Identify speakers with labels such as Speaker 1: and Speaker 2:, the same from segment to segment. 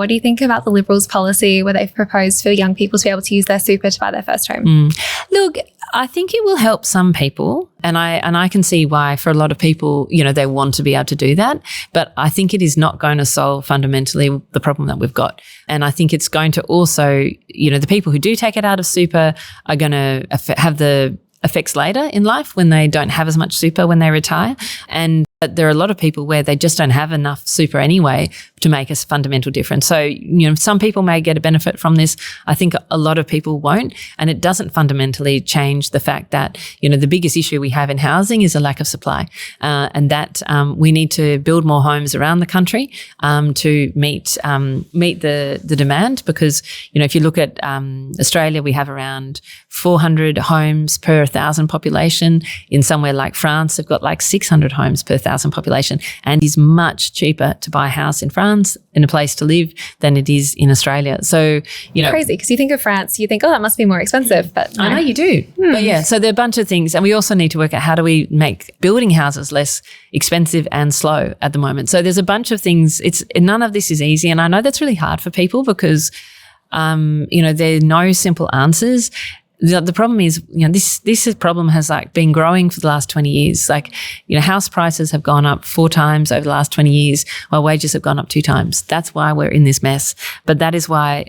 Speaker 1: What do you think about the Liberals' policy where they've proposed for young people to be able to use their super to buy their first home?
Speaker 2: Look, I think it will help some people, and I can see why for a lot of people, they want to be able to do that. But I think it is not going to solve fundamentally the problem that we've got. And I think it's going to also, the people who do take it out of super are going to have the effects later in life when they don't have as much super when they retire. And there are a lot of people where they just don't have enough super anyway to make a fundamental difference. So, some people may get a benefit from this. I think a lot of people won't. And it doesn't fundamentally change the fact that, the biggest issue we have in housing is a lack of supply. And that we need to build more homes around the country to meet the demand. Because, if you look at Australia, we have around 400 homes per 1,000 population. In somewhere like France, they've got like 600 homes per 1,000 population, and it's much cheaper to buy a house in France in a place to live than it is in Australia. So,
Speaker 1: crazy, because you think of France, you think, oh, that must be more expensive. But no.
Speaker 2: I know you do. But yeah, so there are a bunch of things, and we also need to work out how do we make building houses less expensive and slow at the moment. So there's a bunch of things. None of this is easy, and I know that's really hard for people because there are no simple answers. The problem is, this problem has been growing for the last 20 years. House prices have gone up 4 times over the last 20 years, while wages have gone up 2 times. That's why we're in this mess. But that is why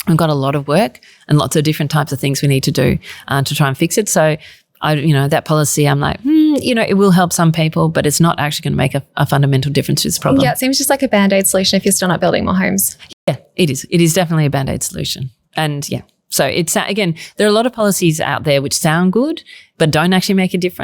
Speaker 2: we've got a lot of work and lots of different types of things we need to do to try and fix it. So, that policy, I'm like, it will help some people, but it's not actually going to make a fundamental difference to this problem.
Speaker 1: Yeah, it seems just like a Band-Aid solution if you're still not building more homes.
Speaker 2: Yeah, it is. It is definitely a Band-Aid solution. And yeah. So it's, again, there are a lot of policies out there which sound good but don't actually make a difference.